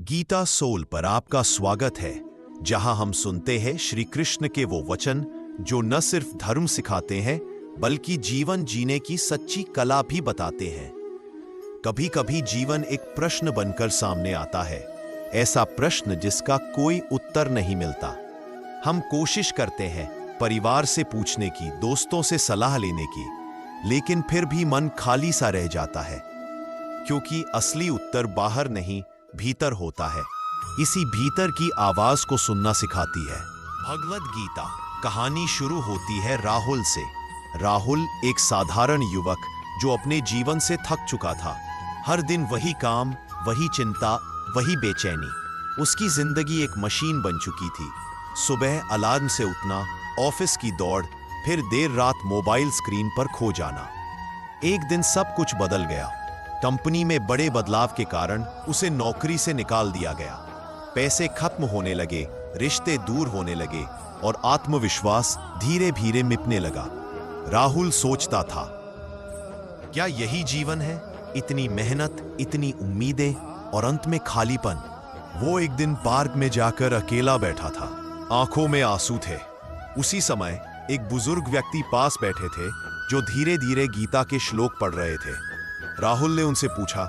Gita soul पर आपका स्वागत है, जहां हम सुनते हैं श्री कृष्ण के वो वचन जो न सिर्फ धर्म सिखाते हैं बल्कि जीवन जीने की सच्ची कला भी बताते हैं। कभी कभी जीवन एक प्रश्न बनकर सामने आता है, ऐसा प्रश्न जिसका कोई उत्तर नहीं मिलता। हम कोशिश करते हैं परिवार से पूछने की, दोस्तों से सलाह लेने की, लेकिन फिर भी मन खाली सा रह जाता है, क्योंकि असली उत्तर बाहर नहीं भीतर होता है। इसी भीतर की आवाज को सुनना सिखाती है भगवद गीता। कहानी शुरू होती है राहुल से। राहुल एक साधारण युवक जो अपने जीवन से थक चुका था। हर दिन वही काम, वही चिंता, वही बेचैनी। उसकी जिंदगी एक मशीन बन चुकी थी। सुबह अलार्म से उठना, ऑफिस की दौड़, फिर देर रात मोबाइल स्क्रीन पर खो जाना। एक दिन सब कुछ बदल गया। कंपनी में बड़े बदलाव के कारण उसे नौकरी से निकाल दिया गया। पैसे खत्म होने लगे, रिश्ते दूर होने लगे और आत्मविश्वास धीरे धीरे मिटने लगा। राहुल सोचता था, क्या यही जीवन है? इतनी मेहनत, इतनी उम्मीदें और अंत में खालीपन। वो एक दिन पार्क में जाकर अकेला बैठा था। आंखों में आंसू थे। उसी समय एक बुजुर्ग व्यक्ति पास बैठे थे जो धीरे धीरे गीता के श्लोक पढ़ रहे थे। राहुल ने उनसे पूछा,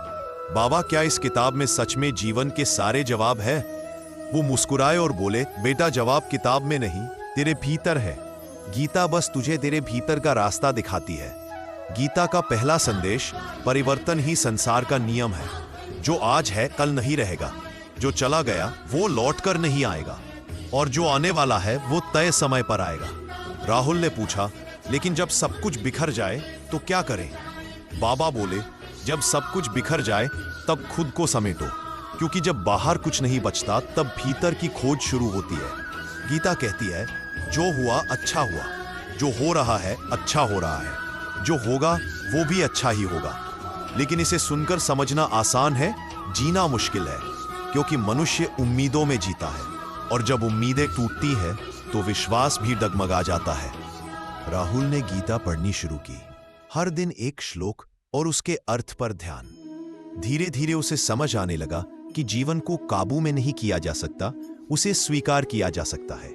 बाबा, क्या इस किताब में सच में जीवन के सारे जवाब है? वो मुस्कुराए और बोले, बेटा, जवाब किताब में नहीं, तेरे भीतर है। गीता बस तुझे तेरे भीतर का रास्ता दिखाती है। गीता का पहला संदेश, परिवर्तन ही संसार का नियम है। जो आज है कल नहीं रहेगा। जो चला गया वो लौट कर नहीं आएगा, और जो आने वाला है वो तय समय पर आएगा। राहुल ने पूछा, लेकिन जब सब कुछ बिखर जाए तो क्या करें? बाबा बोले, जब सब कुछ बिखर जाए तब खुद को समेटो, क्योंकि जब बाहर कुछ नहीं बचता तब भीतर की खोज शुरू होती है। गीता कहती है, जो हुआ अच्छा हुआ, जो हो रहा है अच्छा हो रहा है, जो होगा वो भी अच्छा ही होगा। लेकिन इसे सुनकर समझना आसान है, जीना मुश्किल है, क्योंकि मनुष्य उम्मीदों में जीता है, और जब उम्मीदें टूटती हैं तो विश्वास भी डगमगा जाता है। राहुल ने गीता पढ़नी शुरू की। हर दिन एक श्लोक और उसके अर्थ पर ध्यान। धीरे धीरे उसे समझ आने लगा कि जीवन को काबू में नहीं किया जा सकता, उसे स्वीकार किया जा सकता है।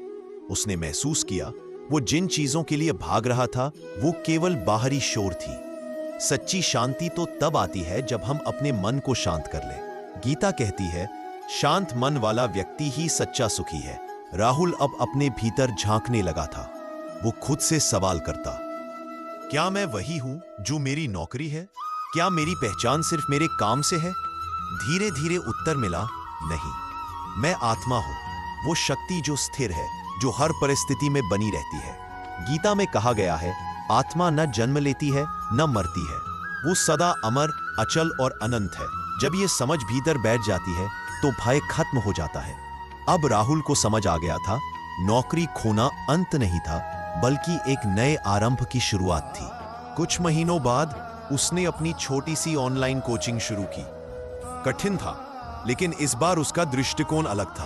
उसने महसूस किया वो जिन चीजों के लिए भाग रहा था वो केवल बाहरी शोर थी। सच्ची शांति तो तब आती है जब हम अपने मन को शांत कर लें। गीता कहती है, शांत मन वाला व्यक्ति ही सच्चा सुखी है। राहुल अब अपने भीतर झांकने लगा था। वो खुद से सवाल करता, क्या मैं वही हूं जो मेरी नौकरी है? क्या मेरी पहचान सिर्फ मेरे काम से है? धीरे धीरे उत्तर मिला, नहीं, मैं आत्मा हूं, वो शक्ति जो स्थिर है, जो हर परिस्थिति में बनी रहती है। गीता में कहा गया है, आत्मा न जन्म लेती है न मरती है, वो सदा अमर, अचल और अनंत है। जब ये समझ भीतर बैठ जाती है तो भय खत्म हो जाता है। अब राहुल को समझ आ गया था, नौकरी खोना अंत नहीं था, बल्कि एक नए आरंभ की शुरुआत थी। कुछ महीनों बाद उसने अपनी छोटी सी ऑनलाइन कोचिंग शुरू की। कठिन था, लेकिन इस बार उसका दृष्टिकोण अलग था।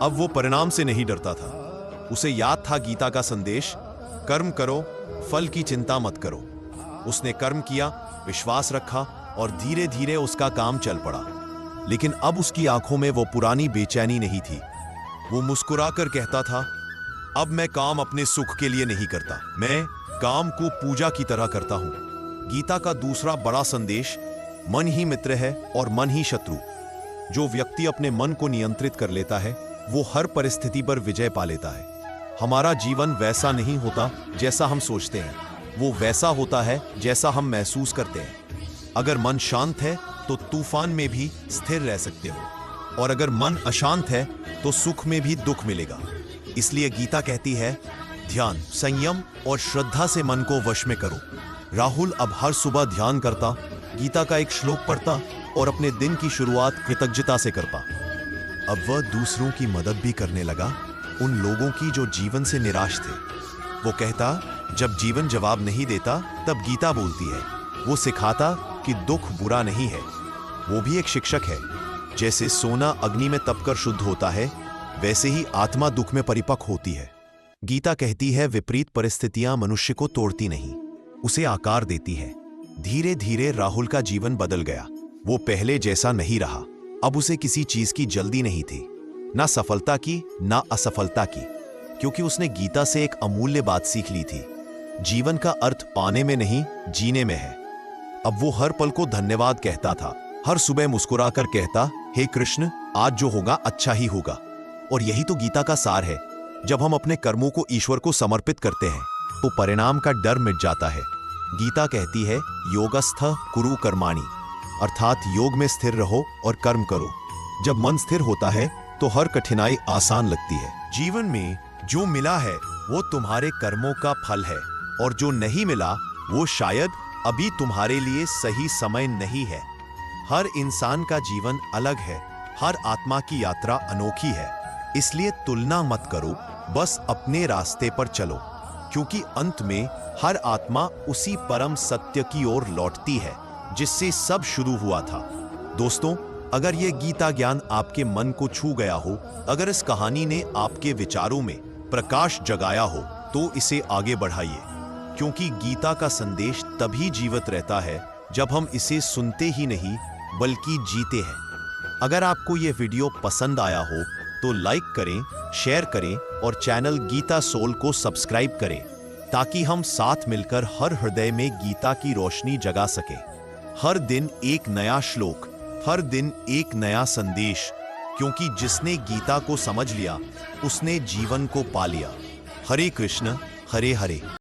अब वो परिणाम से नहीं डरता था। उसे याद था गीता का संदेश, कर्म करो, फल की चिंता मत करो। उसने कर्म किया, विश्वास रखा और धीरे धीरे उसका काम चल पड़ा। लेकिन अब उसकी आंखों में वो पुरानी बेचैनी नहीं थी। वो मुस्कुराकर कहता था, अब मैं काम अपने सुख के लिए नहीं करता, मैं काम को पूजा की तरह करता हूं। गीता का दूसरा बड़ा संदेश, मन ही मित्र है और मन ही शत्रु। जो व्यक्ति अपने मन को नियंत्रित कर लेता है वो हर परिस्थिति पर विजय पा लेता है। हमारा जीवन वैसा नहीं होता जैसा हम सोचते हैं, वो वैसा होता है जैसा हम महसूस करते हैं। अगर मन शांत है तो तूफान में भी स्थिर रह सकते हो, और अगर मन अशांत है तो सुख में भी दुख मिलेगा। इसलिए गीता कहती है, ध्यान, संयम और श्रद्धा से मन को वश में करो। राहुल अब हर सुबह ध्यान करता, गीता का एक श्लोक पढ़ता और अपने दिन की शुरुआत कृतज्ञता से करता। अब वह दूसरों की मदद भी करने लगा, उन लोगों की जो जीवन से निराश थे। वो कहता, जब जीवन जवाब नहीं देता तब गीता बोलती है। वो सिखाता कि दुख बुरा नहीं है, वो भी एक शिक्षक है। जैसे सोना अग्नि में तपकर शुद्ध होता है, वैसे ही आत्मा दुख में परिपक्व होती है। गीता कहती है, विपरीत परिस्थितियां मनुष्य को तोड़ती नहीं, उसे आकार देती है। धीरे धीरे राहुल का जीवन बदल गया। वो पहले जैसा नहीं रहा, अब उसे किसी चीज की जल्दी नहीं थी, ना सफलता की ना असफलता की, क्योंकि उसने गीता से एक अमूल्य बात सीख ली थी। जीवन का अर्थ पाने में नहीं, जीने में है। अब वो हर पल को धन्यवाद कहता था, हर सुबह मुस्कुराकर कहता, हे कृष्ण, आज जो होगा अच्छा ही होगा। और यही तो गीता का सार है। जब हम अपने कर्मों को ईश्वर को समर्पित करते हैं तो परिणाम का डर मिट जाता है। गीता कहती है, योगस्थ कुरु कर्माणि, अर्थात योग में स्थिर रहो और कर्म करो। जब मन स्थिर होता है तो हर कठिनाई आसान लगती है। जीवन में जो मिला है वो तुम्हारे कर्मों का फल है, और जो नहीं मिला वो शायद अभी तुम्हारे लिए सही समय नहीं है। हर इंसान का जीवन अलग है, हर आत्मा की यात्रा अनोखी है। इसलिए तुलना मत करो, बस अपने रास्ते पर चलो, क्योंकि अंत में हर आत्मा उसी परम सत्य की ओर लौटती है जिससे सब शुरू हुआ था। दोस्तों, अगर यह गीता ज्ञान आपके मन को छू गया हो, अगर इस कहानी ने आपके विचारों में प्रकाश जगाया हो, तो इसे आगे बढ़ाइए, क्योंकि गीता का संदेश तभी जीवित रहता है जब हम इसे सुनते ही नहीं बल्कि जीते हैं। अगर आपको यह वीडियो पसंद आया हो तो लाइक करें, शेयर करें और चैनल गीता सोल को सब्सक्राइब करें, ताकि हम साथ मिलकर हर हृदय में गीता की रोशनी जगा सकें। हर दिन एक नया श्लोक, हर दिन एक नया संदेश, क्योंकि जिसने गीता को समझ लिया उसने जीवन को पा लिया। हरे कृष्ण हरे हरे।